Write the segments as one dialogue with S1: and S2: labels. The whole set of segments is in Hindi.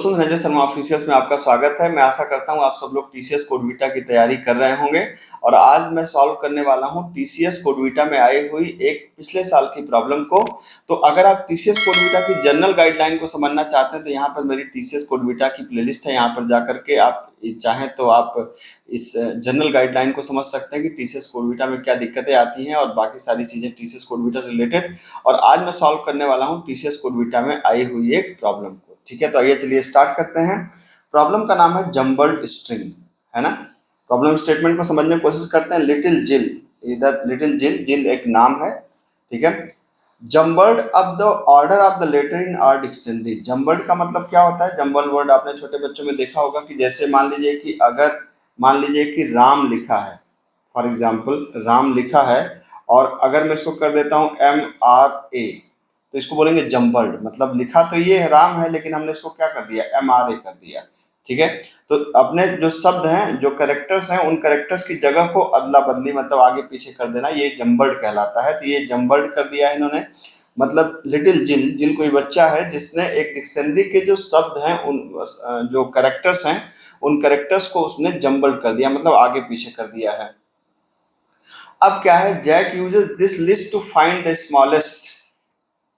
S1: दोस्तों, धनंजय शर्मा ऑफिशियल्स में आपका स्वागत है। मैं आशा करता हूं आप सब लोग टीसीएस कोडविटा की तैयारी कर रहे होंगे और आज मैं सॉल्व करने वाला हूं टीसीएस कोडविटा में आई हुई एक पिछले साल की प्रॉब्लम को। तो अगर आप टीसीएस कोडविटा की जनरल गाइडलाइन को समझना चाहते हैं तो यहाँ पर मेरी टीसीएस कोडविटा की प्लेलिस्ट है, यहाँ पर जाकर के आप चाहें तो आप इस जनरल गाइडलाइन को समझ सकते हैं कि टीसीएस कोडविटा में क्या दिक्कतें आती हैं और बाकी सारी चीज़ें टीसीएस कोडविटा से रिलेटेड। और आज मैं सॉल्व करने वाला हूँ टीसीएस कोडविटा में आई हुई एक प्रॉब्लम को। ठीक है, तो आइए चलिए स्टार्ट करते हैं। प्रॉब्लम का नाम है जम्बल्ड स्ट्रिंग, है ना। प्रॉब्लम स्टेटमेंट को समझने की कोशिश करते हैं। लिटिल जिल, इधर लिटिल जिल, जिल एक नाम है, ठीक है। जम्बल्ड अब the order of the letter in our dictionary. Jumbled का मतलब क्या होता है? जम्बल्ड वर्ड आपने छोटे बच्चों में देखा होगा कि जैसे मान लीजिए कि अगर मान लीजिए कि राम लिखा है, फॉर एग्जाम्पल राम लिखा है और अगर मैं इसको कर देता हूँ MRA तो इसको बोलेंगे जम्बल्ड। मतलब लिखा तो ये राम है लेकिन हमने इसको क्या कर दिया? MRA कर दिया, ठीक है। तो अपने जो शब्द हैं, जो कैरेक्टर्स हैं, उन कैरेक्टर्स की जगह को अदला बदली मतलब आगे पीछे कर देना, ये जम्बल्ड कहलाता है। तो ये जम्बल्ड कर दिया है इन्होंने। मतलब लिटिल जिल, जिल कोई बच्चा है जिसने एक डिक्शनरी के जो शब्द हैं, उन जो कैरेक्टर्स हैं, उन कैरेक्टर्स को उसने जम्बल्ड कर दिया, मतलब आगे पीछे कर दिया है। अब क्या है? Jack uses this list to find the smallest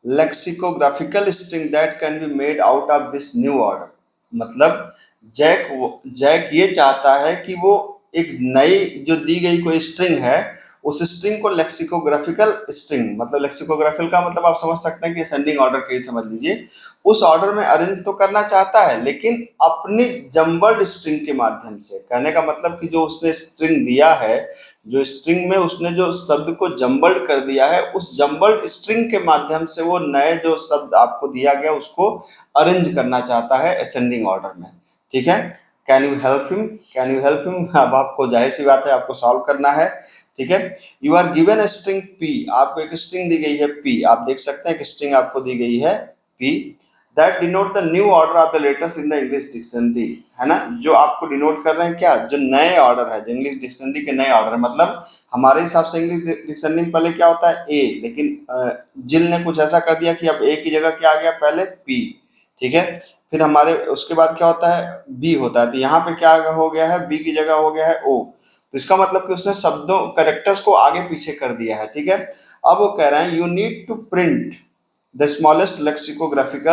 S1: lexicographical string that can be made out of this new order. मतलब जैक ये चाहता है कि वो एक नई जो दी गई कोई स्ट्रिंग है, उस स्ट्रिंग को लेक्सिकोग्राफिकल स्ट्रिंग, मतलब लेक्सिकोग्राफिकल का मतलब आप समझ सकते हैं कि असेंडिंग ऑर्डर के ही समझ लीजिए, उस ऑर्डर में अरेंज तो करना चाहता है लेकिन अपनी जम्बल्ड स्ट्रिंग के माध्यम से। कहने का मतलब कि जो उसने स्ट्रिंग दिया है, जो स्ट्रिंग में उसने जो शब्द को जम्बल्ड कर दिया है, उस जम्बल्ड स्ट्रिंग के माध्यम से वो नए जो शब्द आपको दिया गया उसको अरेंज करना चाहता है असेंडिंग ऑर्डर में, ठीक है। Can you help him? Can you help him? अब आपको जाहिर सी बात है आपको सॉल्व करना है, ठीक है। You are given a string P, आपको एक स्ट्रिंग दी गई है P, आप देख सकते हैं कि स्ट्रिंग आपको दी गई है P that denote the new order of the letters in the English dictionary, है ना। जो आपको डिनोट कर रहे हैं क्या? जो नए ऑर्डर है, जो इंग्लिश डिक्शनरी के नए ऑर्डर, मतलब हमारे हिसाब से इंग्लिश डिक्शनरी में पहले क्या होता है? A, लेकिन जिल ने कुछ ऐसा कर दिया कि अब A की जगह क्या आ गया? पहले P, ठीक है। फिर हमारे उसके बाद क्या होता है? B होता है। तो यहाँ पे क्या हो गया है? B की जगह हो गया है O। तो इसका मतलब कि उसने शब्दों कैरेक्टर्स को आगे पीछे कर दिया है, ठीक है। अब वो कह रहे हैं you need to print the smallest lexicographic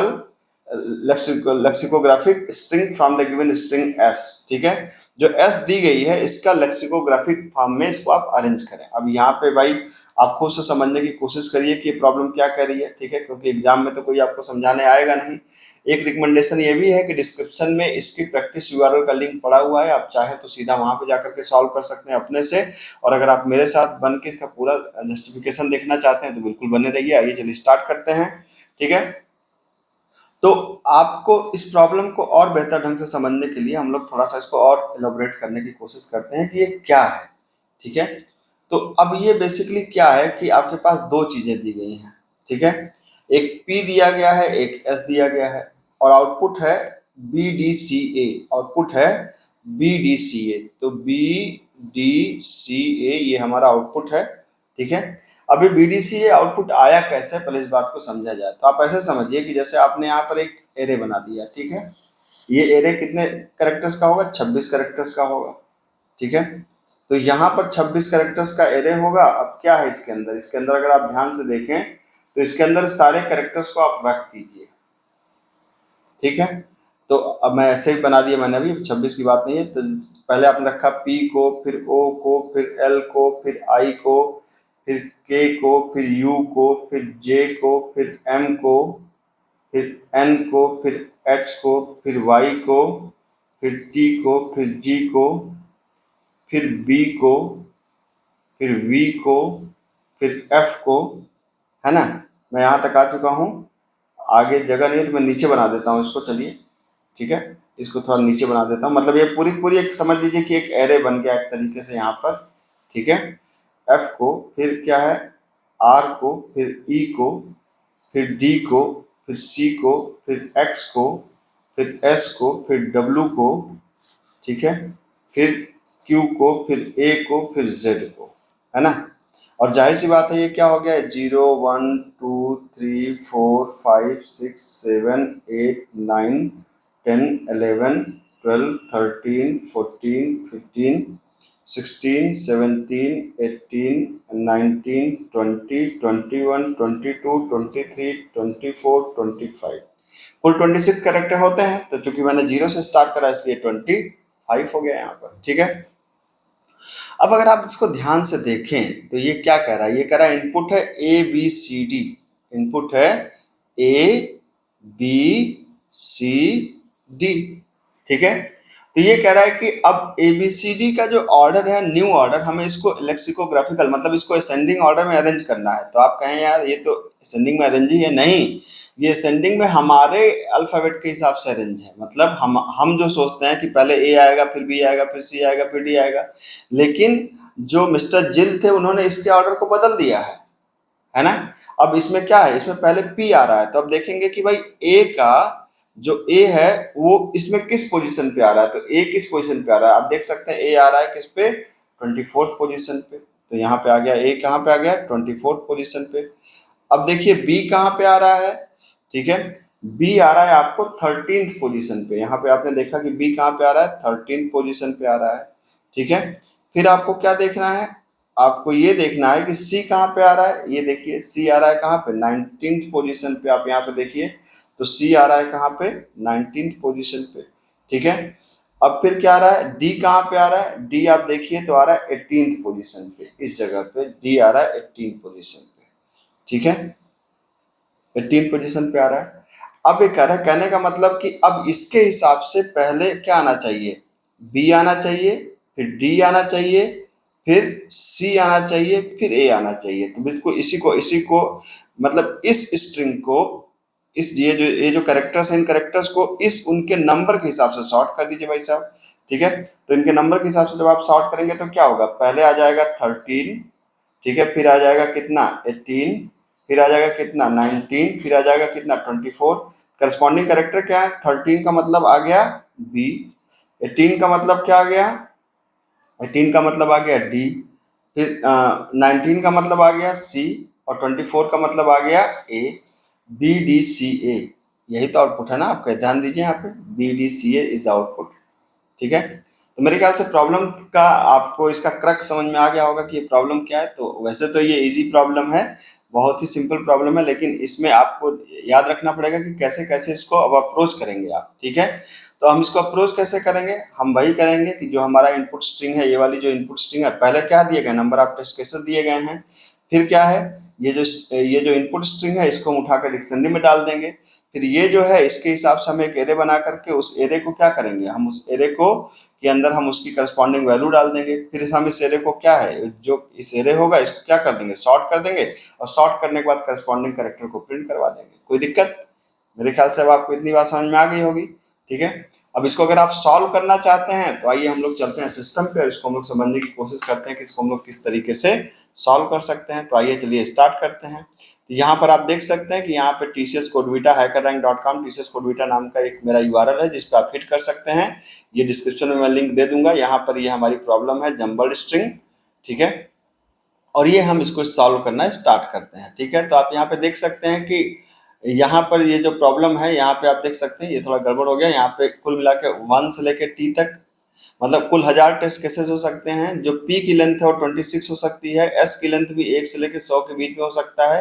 S1: string from the given string S, ठीक है। जो S दी गई है इसका लेक्सिकोग्राफिक फॉर्म में इसको आप अरेंज करें। अब यहाँ पे भाई आप खुद से समझने की कोशिश करिए कि प्रॉब्लम क्या कर रही है, ठीक है, क्योंकि एग्जाम में तो कोई आपको समझाने आएगा नहीं। एक रिकमेंडेशन ये भी है कि डिस्क्रिप्शन में इसकी प्रैक्टिस URL का लिंक पड़ा हुआ है, आप चाहें तो सीधा वहां पे जाकर के सॉल्व कर सकते हैं अपने से। और अगर आप मेरे साथ बन के इसका पूरा जस्टिफिकेशन देखना चाहते हैं तो बिल्कुल बने रहिए। आइए चलिए स्टार्ट करते हैं, ठीक है। तो आपको इस प्रॉब्लम को और बेहतर ढंग से समझने के लिए हम लोग थोड़ा सा इसको और एलोबरेट करने की कोशिश करते हैं कि ये क्या है, ठीक है। तो अब ये बेसिकली क्या है कि आपके पास दो चीजें दी गई हैं, ठीक है। एक P दिया गया है, एक S दिया गया है और आउटपुट है BDCA, आउटपुट है BDCA। तो BDCA ये हमारा आउटपुट है, ठीक है। अभी BDCA आउटपुट आया कैसे, पहले इस बात को समझा जाए। तो आप ऐसे समझिए कि जैसे आपने यहाँ पर एक एरे बना दिया, ठीक है। ये एरे कितने कैरेक्टर्स का होगा? 26 कैरेक्टर्स का होगा, ठीक है। तो यहाँ पर 26 कैरेक्टर्स का एरे होगा। अब क्या है इसके अंदर? इसके अंदर अगर आप ध्यान से देखें तो इसके अंदर सारे कैरेक्टर्स को आप रख दीजिए, ठीक है। तो अब मैं ऐसे ही बना दिया मैंने, अभी 26 की बात नहीं है। तो पहले आपने रखा P को, फिर O को, फिर L को, फिर I को, फिर K को, फिर U को, फिर J को, फिर M को, फिर N को, फिर H को, फिर Y को, फिर T को, फिर G को, फिर B को, फिर V को, फिर F को, है ना। मैं यहाँ तक आ चुका हूँ, आगे जगह नहीं है तो मैं नीचे बना देता हूँ इसको, चलिए, ठीक है। इसको थोड़ा नीचे बना देता हूँ। मतलब ये पूरी पूरी एक समझ लीजिए कि एक एरे बन गया एक तरीके से यहाँ पर, ठीक है। F को, फिर क्या है R को, फिर E को, फिर D को, फिर C को, फिर X को, फिर S को, फिर W को, ठीक है, फिर Q को, फिर A को, फिर Z को, है ना। और जाहिर सी बात है ये क्या हो गया है? 0 1 2 3 4 5 6 7 8 9 10, 11, 12, 13, 14, 15, 16, 17, 18, 19, 20, 21, 22, 23, 24, 25। कुल 26 कैरेक्टर होते हैं, तो चूंकि मैंने 0 से स्टार्ट करा इसलिए 25 हो गया यहाँ पर। ठीक है, अब अगर आप इसको ध्यान से देखें तो ये क्या कह रहा है, ये कह रहा है इनपुट है A B C D, input है ए बी सी डी। ठीक है, तो ये कह रहा है कि अब ए बी सी डी का जो ऑर्डर है, न्यू ऑर्डर, हमें इसको लेक्सिकोग्राफिकल मतलब इसको असेंडिंग ऑर्डर में अरेंज करना है। तो आप कहें यार ये तो असेंडिंग में अरेंज ही है, नहीं, ये असेंडिंग में हमारे अल्फाबेट के हिसाब से अरेंज है। मतलब हम जो सोचते हैं कि पहले ए आएगा, फिर बी आएगा, फिर सी आएगा, फिर डी आएगा, लेकिन जो मिस्टर जिल थे उन्होंने इसके ऑर्डर को बदल दिया है ना। अब इसमें क्या है, इसमें पहले पी आ रहा है, तो अब देखेंगे कि भाई ए का जो ए है वो इसमें किस पोजीशन पे आ रहा है। तो ए किस पोजीशन पे आ रहा है, आप देख सकते हैं ए आ रहा है किस पे, 24th पोजीशन पे। तो यहाँ पे आ गया ए, कहाँ पे आ गया, 24th पोजीशन पे। अब देखिए बी कहाँ पे आ रहा है, ठीक है, बी आ रहा है आपको 13th पोजीशन पे। यहाँ पे आपने देखा कि बी कहाँ पे आ रहा है, 13th पोजीशन पे आ रहा है। ठीक है, फिर आपको क्या देखना है, आपको ये देखना है कि सी कहाँ पे आ रहा है। ये देखिए सी आ रहा है कहाँ पे, 19th पोजीशन पे। आप यहाँ पे देखिए तो सी आ रहा है कहाँ पे, 19th पोजीशन पे। ठीक है, अब फिर क्या आ रहा है, डी कहाँ पे आ रहा है, डी आप देखिए तो आ रहा है 18th पोजीशन पे। इस जगह पे डी आ रहा है 18th पोजीशन पे। ठीक है, 18th पोजीशन पे आ रहा है। अब ये कह रहा है, कहने का मतलब कि अब इसके हिसाब से पहले क्या आना चाहिए, बी आना चाहिए, फिर डी आना चाहिए, फिर सी आना चाहिए, फिर ए आना चाहिए। तो बिल्कुल इसी को मतलब इस स्ट्रिंग को, इस ये जो कैरेक्टर्स हैं, इन कैरेक्टर्स को इस उनके नंबर के हिसाब से सॉर्ट कर दीजिए भाई साहब। ठीक है, तो इनके नंबर के हिसाब से जब आप सॉर्ट करेंगे तो क्या होगा, पहले आ जाएगा 13, ठीक है, फिर आ जाएगा कितना 18, फिर आ जाएगा कितना 19, फिर आ जाएगा कितना 24। करस्पॉन्डिंग कैरेक्टर क्या है, 13 का मतलब आ गया बी, 18 का मतलब क्या आ गया, 18 का मतलब आ गया डी, फिर 19 का मतलब आ गया सी, और 24 का मतलब आ गया ए। बी डी सी ए, यही तो आउटपुट है ना आपका, ध्यान दीजिए यहाँ पे, B D C A is output. ठीक है, तो मेरे ख्याल से प्रॉब्लम का आपको इसका क्रक्स समझ में आ गया होगा कि ये प्रॉब्लम क्या है। तो वैसे तो ये इजी प्रॉब्लम है, बहुत ही सिंपल प्रॉब्लम है, लेकिन इसमें आपको याद रखना पड़ेगा कि कैसे कैसे इसको अब अप्रोच करेंगे आप। ठीक है, तो हम इसको अप्रोच कैसे करेंगे, हम वही करेंगे कि जो हमारा इनपुट स्ट्रिंग है, ये वाली जो इनपुट स्ट्रिंग है, पहले क्या दिए गए, नंबर ऑफ टेस्ट केसेस दिए गए हैं। फिर क्या है, ये जो इनपुट स्ट्रिंग है इसको हम उठाकर डिक्शनरी में डाल देंगे। फिर ये जो है इसके हिसाब से हम एक एरे बना करके उस एरे को क्या करेंगे, हम उस एरे को के अंदर हम उसकी करस्पॉन्डिंग वैल्यू डाल देंगे। फिर हम इस एरे को क्या है, जो इस एरे होगा इसको क्या कर देंगे, सॉर्ट कर देंगे, और सॉर्ट करने के बाद करस्पॉन्डिंग कैरेक्टर को प्रिंट करवा देंगे। कोई दिक्कत, मेरे ख्याल से अब आपको इतनी बात समझ में आ गई होगी। ठीक है, अब इसको अगर आप सॉल्व करना चाहते हैं तो आइए हम लोग चलते हैं सिस्टम पे और इसको हम लोग समझने की कोशिश करते हैं कि इसको हम लोग किस तरीके से सॉल्व कर सकते हैं। तो आइए चलिए स्टार्ट करते हैं। तो यहाँ पर आप देख सकते हैं कि यहाँ पे TCS CodeVita hackerrank.com TCS CodeVita नाम का एक मेरा URL है जिस पर आप हिट कर सकते हैं। ये डिस्क्रिप्शन में मैं लिंक दे दूंगा। यहाँ पर ये हमारी प्रॉब्लम है जम्बल्ड स्ट्रिंग। ठीक है, और ये हम इसको सॉल्व करना स्टार्ट करते हैं। ठीक है, तो आप यहाँ पे देख सकते हैं कि यहाँ पर ये जो प्रॉब्लम है, यहाँ पे आप देख सकते हैं ये थोड़ा गड़बड़ हो गया। यहाँ पे कुल मिला के 1 से लेके T तक मतलब कुल 1000 टेस्ट केसेस हो सकते हैं। जो P की लेंथ है वो 26 हो सकती है। S की लेंथ भी 1 से लेके 100 के बीच में हो सकता है।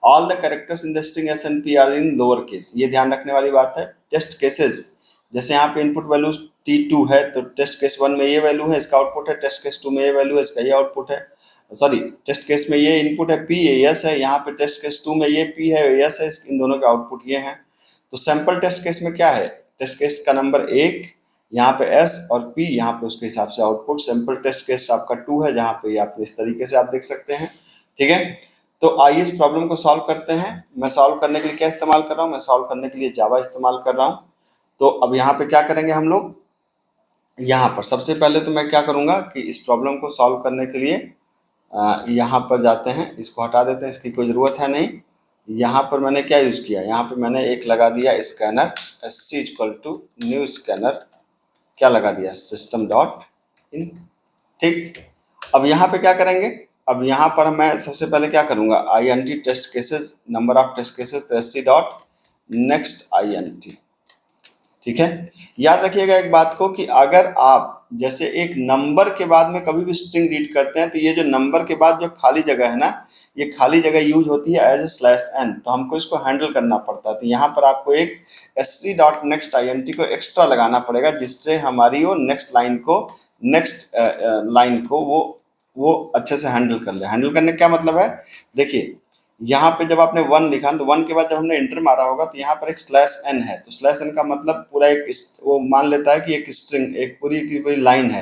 S1: All the characters in the string SNP are in lower case, ये ध्यान रखने वाली बात है। टेस्ट केसेस, जैसे यहाँ पे इनपुट वैल्यू T2 है तो टेस्ट केस 1 में ये वैल्यू है, इसका आउटपुट है। टेस्ट केस 2 में ये वैल्यू है, इसका ये आउटपुट है। सॉरी, टेस्ट केस में ये इनपुट है P, ये यस है। यहाँ पे टेस्ट केस 2 में ये P है, यस है। इन दोनों का आउटपुट ये है। तो सैंपल टेस्ट केस में क्या है, टेस्ट केस का नंबर 1, यहाँ पे S और P, यहाँ पे उसके हिसाब से आउटपुट। सैंपल टेस्ट केस आपका 2 है, जहाँ पे आप इस तरीके से आप देख सकते हैं। ठीक है, तो आइए इस प्रॉब्लम को सॉल्व करते हैं। मैं सॉल्व करने के लिए क्या इस्तेमाल कर रहा हूँ, मैं सॉल्व करने के लिए जावा इस्तेमाल कर रहा हूँ। तो अब यहाँ पे क्या करेंगे हम लोग, यहाँ पर सबसे पहले तो मैं क्या करूँगा कि इस प्रॉब्लम को सॉल्व करने के लिए यहाँ पर जाते हैं, इसको हटा देते हैं, इसकी कोई ज़रूरत है नहीं। यहाँ पर मैंने क्या यूज़ किया, यहाँ पर मैंने एक लगा दिया स्कैनर, SC=न्यू स्कैनर, क्या लगा दिया, system डॉट इन। ठीक, अब यहाँ पे क्या करेंगे, अब यहाँ पर मैं सबसे पहले क्या करूँगा, INT test cases, number of test cases, तो SC डॉट नेक्स्ट INT। ठीक है। याद रखिएगा एक बात को कि अगर आप जैसे एक नंबर के बाद में कभी भी स्ट्रिंग रीड करते हैं तो ये जो नंबर के बाद जो खाली जगह है ना, ये खाली जगह यूज होती है एज स्लैश एन, तो हमको इसको हैंडल करना पड़ता है। तो यहाँ पर आपको एक एससी डॉट नेक्स्ट INT को एक्स्ट्रा लगाना पड़ेगा, जिससे हमारी वो नेक्स्ट लाइन को वो अच्छे से हैंडल कर ले। हैंडल करने का क्या मतलब है, देखिए यहाँ पे जब आपने वन लिखा तो वन के बाद जब हमने इंटर मारा होगा तो यहाँ पर एक स्लैश एन है, तो स्लैश एन का मतलब पूरा एक वो मान लेता है कि एक स्ट्रिंग, एक पूरी की पूरी लाइन है।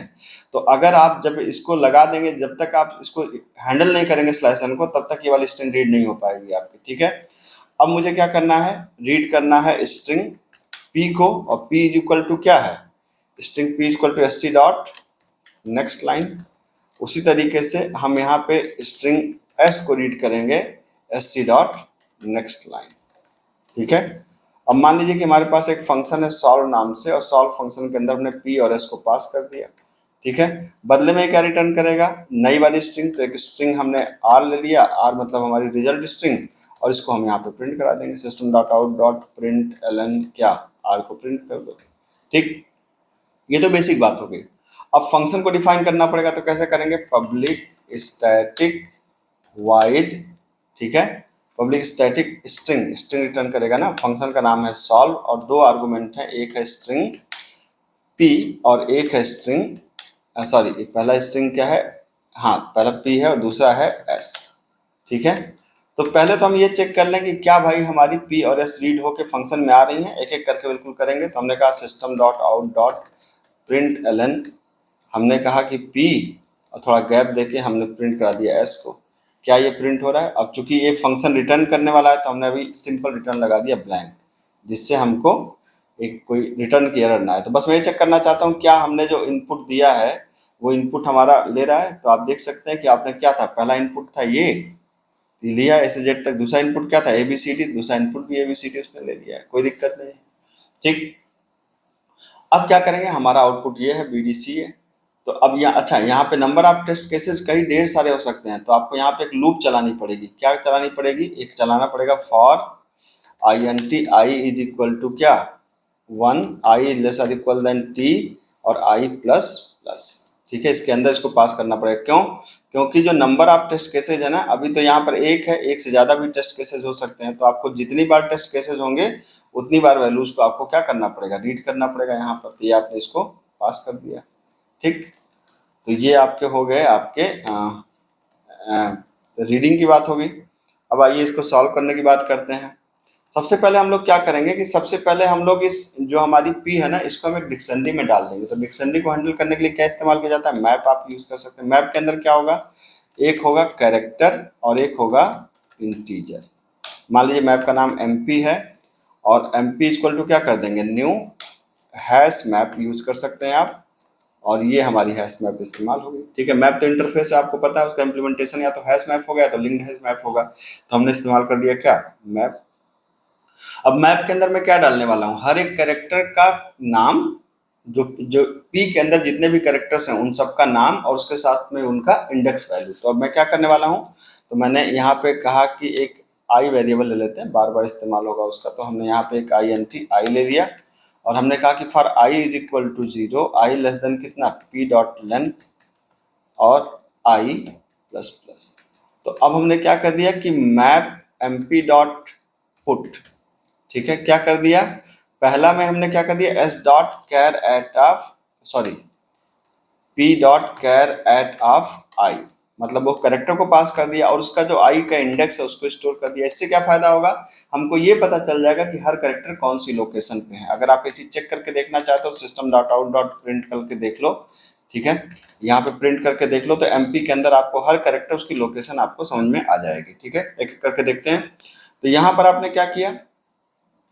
S1: तो अगर आप जब इसको लगा देंगे, जब तक आप इसको हैंडल नहीं करेंगे स्लैश एन को, तब तक ये वाली स्ट्रिंग रीड नहीं हो पाएगी आपकी। ठीक है, अब मुझे क्या करना है, रीड करना है स्ट्रिंग पी को, और पी इज इक्वल टू क्या है, string P is equal to SC dot next line. उसी तरीके से हम यहाँ पे स्ट्रिंग एस को रीड करेंगे S C dot next line. ठीक है, अब मान लीजिए कि हमारे पास एक फंक्शन है सॉल्व नाम से, और सॉल्व फंक्शन के अंदर हमने पी और एस को पास कर दिया। ठीक है, बदले में क्या रिटर्न करेगा, नई वाली स्ट्रिंग। तो एक स्ट्रिंग हमने आर ले लिया, आर मतलब हमारी रिजल्ट स्ट्रिंग, और इसको हम यहाँ पे प्रिंट करा देंगे, system dot out dot print LN क्या, आर को प्रिंट कर दो। ठीक, ये तो बेसिक बात हो गई। अब फंक्शन को डिफाइन करना पड़ेगा, तो कैसे करेंगे, पब्लिक स्टैटिक वाइड, ठीक है, public static string, string return करेगा ना, फंक्शन का नाम है सॉल्व, और दो आर्गुमेंट है, एक है स्ट्रिंग पी और एक है स्ट्रिंग सॉरी, पहला स्ट्रिंग क्या है, हाँ पहला पी है और दूसरा है एस। ठीक है, तो पहले तो हम ये चेक कर लें कि क्या भाई हमारी पी और एस रीड होके फंक्शन में आ रही हैं, एक एक करके बिल्कुल करेंगे। तो हमने कहा system dot out dot print L N, हमने कहा कि पी और थोड़ा गैप देके हमने प्रिंट करा दिया एस को, क्या ये प्रिंट हो रहा है। अब चूंकि ये फंक्शन रिटर्न करने वाला है तो हमने अभी सिंपल रिटर्न लगा दिया ब्लैंक, जिससे हमको एक कोई रिटर्न की एरर ना आए। तो बस मैं ये चेक करना चाहता हूँ क्या हमने जो इनपुट दिया है वो इनपुट हमारा ले रहा है। तो आप देख सकते हैं कि आपने क्या था, पहला इनपुट था ये लिया ए से जेड तक, दूसरा इनपुट क्या था ABCD, दूसरा इनपुट भी ABCD उसने ले लिया है, कोई दिक्कत नहीं है। ठीक, अब क्या करेंगे, हमारा आउटपुट ये है BDC है। तो अब यहाँ अच्छा, यहाँ पे नंबर ऑफ टेस्ट केसेस कई ढेर सारे हो सकते हैं, तो आपको यहाँ पे एक लूप चलानी पड़ेगी। क्या चलानी पड़ेगी, एक चलाना पड़ेगा for INT I is equal to क्या 1, I लेस और इक्वल देन T और I प्लस प्लस। ठीक है, इसके अंदर इसको पास करना पड़ेगा, क्यों, क्योंकि जो नंबर ऑफ टेस्ट केसेज है ना, अभी तो यहाँ पर एक है, एक से ज़्यादा भी टेस्ट केसेज हो सकते हैं। तो आपको जितनी बार टेस्ट केसेज होंगे उतनी बार वैल्यूज को आपको क्या करना पड़ेगा, रीड करना पड़ेगा यहाँ पर। तो ये आपने इसको पास कर दिया। ठीक, तो ये आपके हो गए आपके रीडिंग की बात हो गई। अब आइए इसको सॉल्व करने की बात करते हैं। सबसे पहले हम लोग क्या करेंगे कि सबसे पहले हम लोग इस जो हमारी पी है ना, इसको हम एक डिक्शनरी में डाल देंगे। तो डिक्शनरी को हैंडल करने के लिए क्या इस्तेमाल किया जाता है, मैप आप यूज कर सकते हैं। मैप के अंदर क्या होगा, एक होगा कैरेक्टर और एक होगा इंटीजर। मान लीजिए मैप का नाम MP है, और MP इक्वल टू क्या कर देंगे, न्यू हैश मैप यूज कर सकते हैं आप, और ये हमारी हैश मैप इस्तेमाल होगी। ठीक है, मैप तो इंटरफेस आपको पता है, उसका इम्प्लीमेंटेशन या तो हैश मैप होगा या तो लिंक्ड हैश मैप होगा। तो हमने इस्तेमाल कर दिया क्या, मैप। अब मैप के अंदर मैं क्या डालने वाला हूँ, हर एक कैरेक्टर का नाम, जो जो पी के अंदर जितने भी कैरेक्टर्स हैं उन सबका नाम और उसके साथ में उनका इंडेक्स वैल्यू। तो अब मैं क्या करने वाला हूँ, तो मैंने यहाँ पे कहा कि एक आई वेरिएबल ले लेते हैं, बार बार इस्तेमाल होगा उसका। तो हमने यहाँ पे एक INT आई ले लिया, और हमने कहा कि for I is equal to 0, I less than कितना, पी डॉट लेंथ और आई प्लस प्लस। तो अब हमने क्या कर दिया कि मैप MP डॉट पुट, ठीक है, क्या कर दिया, पहला में हमने क्या कर दिया, S dot char at of sorry P dot char at of i, मतलब वो करेक्टर को पास कर दिया और उसका जो आई का इंडेक्स है उसको स्टोर कर दिया। इससे क्या फायदा होगा, हमको ये पता चल जाएगा कि हर करेक्टर कौन सी लोकेशन पे है। अगर आप ये चीज चेक करके देखना चाहते हो, system dot out dot print करके देख लो। ठीक है, यहाँ पे प्रिंट करके देख लो, तो MP के अंदर आपको हर करेक्टर उसकी लोकेशन आपको समझ में आ जाएगी। ठीक है, एक एक करके देखते हैं। तो यहाँ पर आपने क्या किया,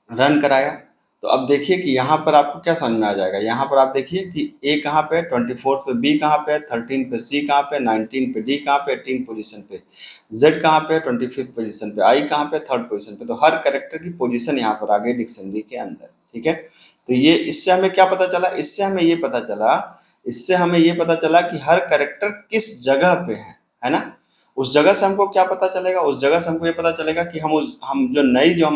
S1: रन कराया। तो अब देखिए कि यहाँ पर आपको क्या समझ में आ जाएगा। यहाँ पर आप देखिए कि A कहाँ पे है, 24 पे, B कहाँ पे है, 13 पे, C कहाँ पे, 19 पे, D कहाँ पे, 18 पोजीशन पे, Z कहाँ पे, 25 पोजीशन पे, I कहाँ पे, 3rd पोजीशन पे। तो हर कैरेक्टर की पोजीशन यहाँ पर आ गई डिक्शनरी के अंदर। ठीक है, तो ये इससे हमें क्या पता चला, इससे हमें ये पता चला कि हर कैरेक्टर किस जगह पे है ना। उस जगह से हमको क्या पता चलेगा, उस जगह से हमको ये पता चलेगा कि हम जो नई जो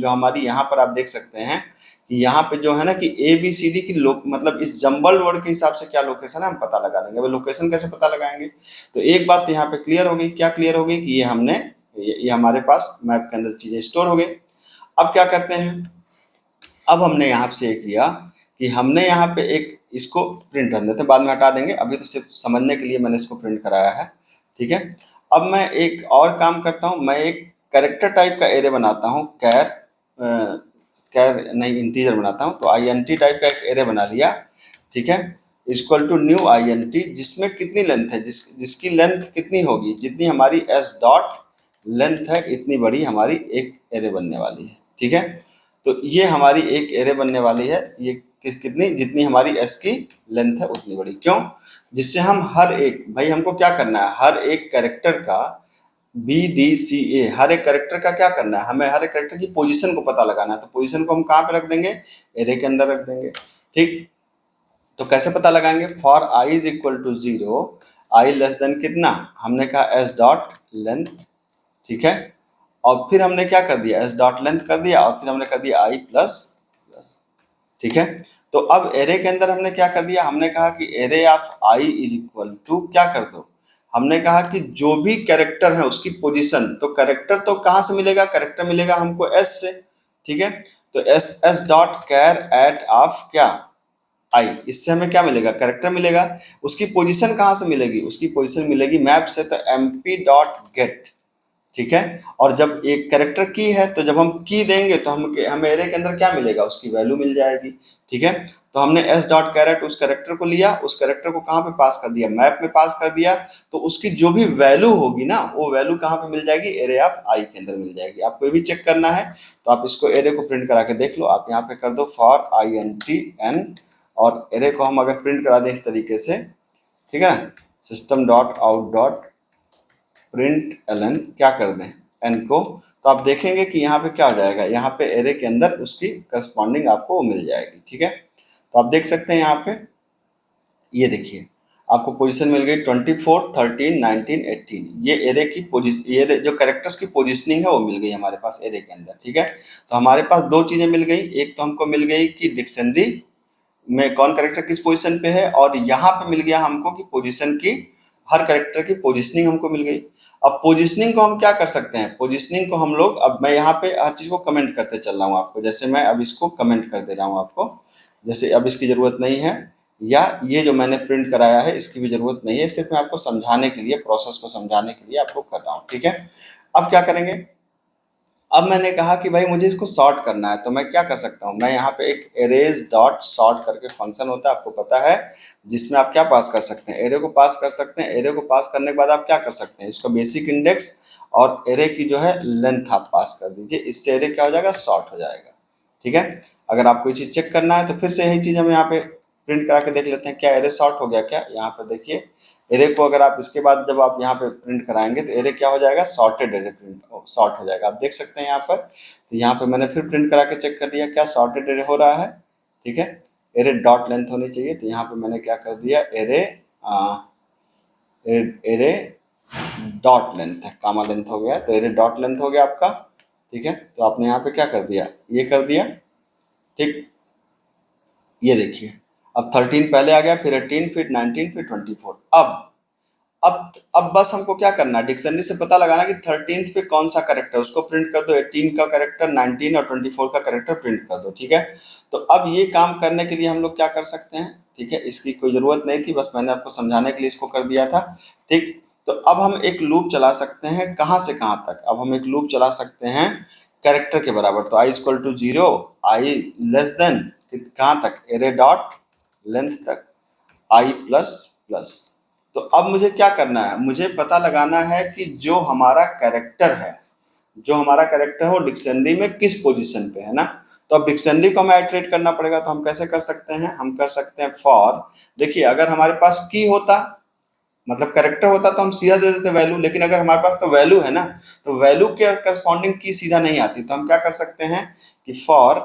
S1: हमारी यहाँ पर आप देख सकते हैं कि यहाँ पे जो है ना कि ए बी सी डी की मतलब इस जंबल वर्ड के हिसाब से क्या लोकेशन है हम पता लगा देंगे। अब लोकेशन कैसे पता लगाएंगे, तो एक बात तो यहाँ पे क्लियर हो गई, क्या क्लियर हो गई कि ये हमारे पास मैप के अंदर चीजें स्टोर हो गई। अब क्या करते हैं, अब हमने यहाँ से ये किया कि हमने यहाँ पे एक इसको प्रिंट रन देते हैं, बाद में हटा देंगे, अभी तो सिर्फ समझने के लिए मैंने इसको प्रिंट कराया है, ठीक है। अब मैं एक और काम करता हूँ, मैं एक कैरेक्टर टाइप का एरे बनाता हूँ, कैर नहीं इंटीजर बनाता हूँ, तो INT टाइप का एक एरे बना लिया, ठीक है, इक्वल टू न्यू INT, जिसमें कितनी लेंथ है, जिसकी लेंथ कितनी होगी, जितनी हमारी s डॉट लेंथ है इतनी बड़ी हमारी एक एरे बनने वाली है, ठीक है। तो ये हमारी एक एरे बनने वाली है, ये कितनी, जितनी हमारी s की लेंथ है उतनी बड़ी, क्यों, जिससे हम हर एक, भाई हमको क्या करना है, हर एक कैरेक्टर का BDCA, हर एक कैरेक्टर का क्या करना है, हमें हर एक कैरेक्टर की पोजीशन को पता लगाना है, तो पोजीशन को हम कहाँ पे रख देंगे, एरे के अंदर रख देंगे, ठीक। तो कैसे पता लगाएंगे, for i is equal to 0, i less than कितना, हमने कहा s डॉट लेंथ, ठीक है, और फिर हमने क्या कर दिया, s डॉट लेंथ कर दिया, और फिर हमने कर दिया i प्लस प्लस, ठीक है। तो अब एरे के अंदर हमने क्या कर दिया, हमने कहा कि array of i is equal to क्या कर दो, हमने कहा कि जो भी कैरेक्टर है उसकी पोजीशन, तो कैरेक्टर तो कहाँ से मिलेगा, कैरेक्टर मिलेगा हमको s से, ठीक है। तो s dot char at of क्या आई, इससे हमें क्या मिलेगा, कैरेक्टर मिलेगा, उसकी पोजीशन कहाँ से मिलेगी, उसकी पोजीशन मिलेगी मैप से, तो mp डॉट गेट, ठीक है। और जब एक कैरेक्टर की है तो जब हम की देंगे तो हमें एरे के अंदर क्या मिलेगा, उसकी वैल्यू मिल जाएगी, ठीक है। तो हमने s डॉट कैरेट उस कैरेक्टर को लिया, उस कैरेक्टर को कहाँ पे पास कर दिया, मैप में पास कर दिया, तो उसकी जो भी वैल्यू होगी ना वो वैल्यू कहाँ पे मिल जाएगी, एरे ऑफ आई के अंदर मिल जाएगी। आपको ये भी चेक करना है तो आप इसको एरे को प्रिंट करा के देख लो, आप यहाँ पे कर दो फॉर INT और एरे को हम अगर प्रिंट करा दें इस तरीके से, ठीक है ना, system dot out dot print ln क्या कर दें n को, तो आप देखेंगे कि यहाँ पे क्या हो जाएगा, यहाँ पे एरे के अंदर उसकी करस्पॉन्डिंग आपको वो मिल जाएगी, ठीक है। तो आप देख सकते हैं यहाँ पे, ये देखिए आपको पोजीशन मिल गई 24, 13, 19, 18, ये एरे की पोजीशन, ये जो कैरेक्टर्स की पोजीशनिंग है वो मिल गई हमारे पास एरे के अंदर, ठीक है। तो हमारे पास दो चीजें मिल गई, एक तो हमको मिल गई कि डिक्शनरी में कौन कैरेक्टर किस पोजीशन पे है, और यहाँ पे मिल गया हमको कि पोजीशन की, हर कैरेक्टर की पोजीशनिंग हमको मिल गई। अब पोजीशनिंग को हम क्या कर सकते हैं, पोजीशनिंग को हम लोग, अब मैं यहाँ पे हर चीज को कमेंट करते चल रहा हूँ आपको, जैसे मैं अब इसको कमेंट कर दे रहा हूँ आपको, जैसे अब इसकी जरूरत नहीं है, या ये जो मैंने प्रिंट कराया है इसकी भी जरूरत नहीं है, सिर्फ मैं आपको समझाने के लिए, प्रोसेस को समझाने के लिए आपको कर रहा हूँ, ठीक है। अब क्या करेंगे, अब मैंने कहा कि भाई मुझे इसको सॉर्ट करना है, तो मैं क्या कर सकता हूँ, मैं यहाँ पे एक एरेज डॉट सॉर्ट करके फंक्शन होता है, आपको पता है, जिसमें आप क्या पास कर सकते हैं, एरे को पास कर सकते हैं, एरे को पास करने के बाद आप क्या कर सकते हैं, इसका बेसिक इंडेक्स और एरे की जो है लेंथ आप पास कर दीजिए, इससे एरे क्या हो जाएगा, सॉर्ट हो जाएगा, ठीक है। अगर आपको ये चीज़ चेक करना है तो फिर से यही चीज़ हम यहाँ पे प्रिंट करा के देख लेते हैं, क्या एरे सॉर्ट हो गया क्या, यहाँ पर देखिए एरे को अगर आप इसके बाद जब आप यहाँ पे प्रिंट कराएंगे तो एरे क्या हो जाएगा, सॉर्टेड एरे प्रिंट सॉर्ट हो जाएगा, आप देख सकते हैं यहाँ पर। तो यहाँ पे मैंने फिर प्रिंट करा के चेक कर दिया, क्या सॉर्टेड एरे हो रहा है, ठीक है। एरे डॉट लेंथ होनी चाहिए, तो यहाँ पे मैंने क्या कर दिया, एरे एरे डॉट लेंथ है, कामा लेंथ हो गया, तो एरे डॉट लेंथ हो गया आपका, ठीक है। तो आपने यहाँ पे क्या कर दिया, ये कर दिया, ठीक। ये देखिए अब 13 पहले आ गया, फिर 18, फिर 19, फिर 24। अब बस हमको क्या करना है, डिक्शनरी से पता लगाना कि 13th पे कौन सा करेक्टर, उसको प्रिंट कर दो, 18 का करेक्टर, 19 और 24 का करेक्टर प्रिंट कर दो, ठीक है। तो अब ये काम करने के लिए हम लोग क्या कर सकते हैं, ठीक है, इसकी कोई ज़रूरत नहीं थी, बस मैंने आपको समझाने के लिए इसको कर दिया था, ठीक। तो अब हम एक लूप चला सकते हैं, कहाँ से कहाँ तक, अब हम एक लूप चला सकते हैं कैरेक्टर के बराबर, तो i equal to 0, i less than कहाँ तक, एरे डॉट लेंथ तक, i प्लस प्लस। तो अब मुझे क्या करना है, मुझे पता लगाना है कि जो हमारा कैरेक्टर है, जो हमारा कैरेक्टर है वो डिक्शनरी में किस पोजीशन पे है ना। तो अब डिक्शनरी को हमें आइटरेट करना पड़ेगा, तो हम कैसे कर सकते हैं, हम कर सकते हैं फॉर, देखिए अगर हमारे पास की होता, मतलब कैरेक्टर होता तो हम सीधा दे देते वैल्यू, लेकिन अगर हमारे पास तो वैल्यू है ना, तो वैल्यू के करस्पॉन्डिंग की सीधा नहीं आती, तो हम क्या कर सकते हैं कि फॉर,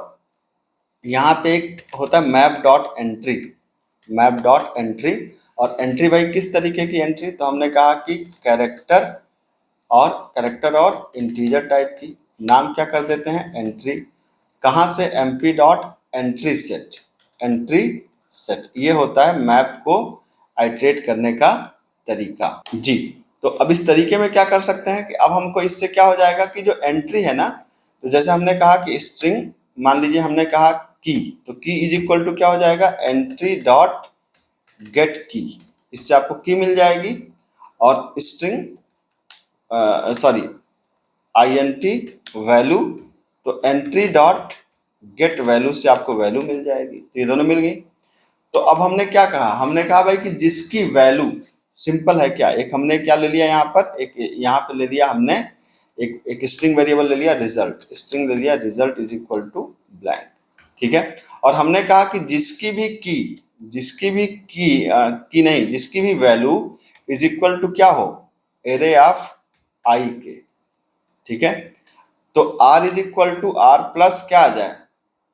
S1: यहाँ पे एक होता है map dot entry, map dot entry, और एंट्री भाई किस तरीके की एंट्री, तो हमने कहा कि कैरेक्टर और इंटीजर टाइप की, नाम क्या कर देते हैं, एंट्री, कहाँ से, mp डॉट एंट्री सेट ये होता है मैप को आइटरेट करने का तरीका जी। तो अब इस तरीके में क्या कर सकते हैं कि अब हमको इससे क्या हो जाएगा कि जो एंट्री है ना, तो जैसे हमने कहा कि स्ट्रिंग, मान लीजिए हमने कहा की, तो की इज इक्वल टू क्या हो जाएगा, एंट्री डॉट गेट की, इससे आपको की मिल जाएगी। और स्ट्रिंग सॉरी INT वैल्यू, तो एंट्री डॉट गेट वैल्यू से आपको वैल्यू मिल जाएगी। तो ये दोनों मिल गई। तो अब हमने क्या कहा, हमने कहा भाई कि जिसकी वैल्यू, सिंपल है क्या, एक हमने क्या ले लिया यहाँ पर, एक यहाँ पे ले लिया हमने एक स्ट्रिंग वेरिएबल ले लिया रिजल्ट, स्ट्रिंग ले लिया result is equal to blank, ठीक है। और हमने कहा कि जिसकी भी नहीं, जिसकी भी वैल्यू इज इक्वल टू क्या हो, एरे ऑफ आई के, ठीक है। तो R is equal to R plus क्या आ जाए,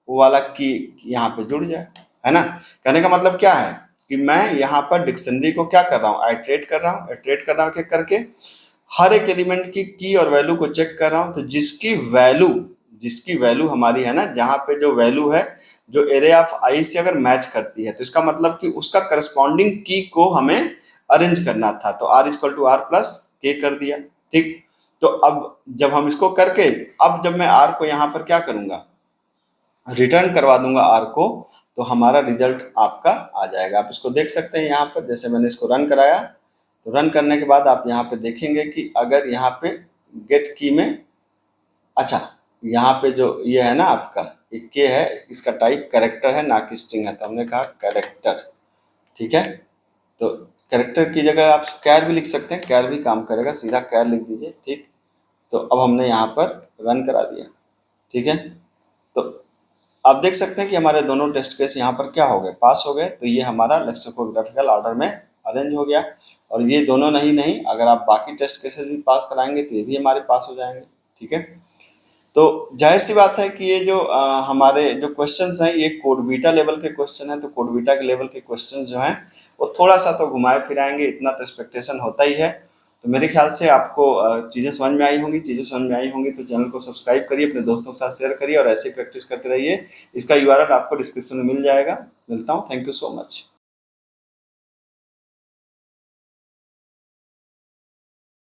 S1: वो वाला की यहाँ पे जुड़ जाए, है ना। कहने का मतलब क्या है कि मैं यहाँ पर डिक्शनरी को क्या कर रहा हूँ, आइटरेट कर रहा हूँ क्या करके, हर एक एलिमेंट की और वैल्यू को चेक कर रहा हूँ। तो जिसकी वैल्यू हमारी है ना, जहाँ पे जो वैल्यू है जो एरे ऑफ आई से अगर मैच करती है, तो इसका मतलब कि उसका करस्पॉन्डिंग की को हमें अरेंज करना था। तो R equal to R plus के कर दिया, ठीक। तो अब जब हम इसको करके, अब जब मैं आर को यहाँ पर क्या करूंगा, रिटर्न करवा दूंगा आर को, तो हमारा रिजल्ट आपका आ जाएगा। आप इसको देख सकते हैं यहाँ पर, जैसे मैंने इसको रन कराया, तो रन करने के बाद आप यहाँ पे देखेंगे कि अगर यहाँ पे गेट की में, अच्छा यहाँ पे जो ये है ना आपका एक के है, इसका टाइप कैरेक्टर है ना कि स्ट्रिंग है, तो हमने कहा कैरेक्टर, ठीक है। तो कैरेक्टर की जगह आप कैर भी लिख सकते हैं, कैर भी काम करेगा, सीधा कैर लिख दीजिए, ठीक। तो अब हमने यहाँ पर रन करा दिया, ठीक है। तो आप देख सकते हैं कि हमारे दोनों टेस्ट केस यहाँ पर क्या हो गए, पास हो गए। तो ये हमारा लेक्सिकोग्राफिकल ऑर्डर में अरेंज हो गया। और ये दोनों नहीं, अगर आप बाकी टेस्ट केसेस भी पास कराएंगे तो ये भी हमारे पास हो जाएंगे, ठीक है। तो जाहिर सी बात है कि ये जो हमारे जो क्वेश्चंस हैं, ये कोडवीटा लेवल के क्वेश्चन हैं। तो कोडवीटा के लेवल के क्वेश्चंस जो हैं वो थोड़ा सा तो घुमाए फिराएंगे, इतना तो एक्सपेक्टेशन होता ही है। तो मेरे ख्याल से आपको चीज़ें समझ में आई होंगी। तो चैनल को सब्सक्राइब करिए, अपने दोस्तों के साथ शेयर करिए और ऐसे प्रैक्टिस करते रहिए। इसका URL आपको डिस्क्रिप्शन में मिल जाएगा। मिलता हूँ, थैंक यू सो मच।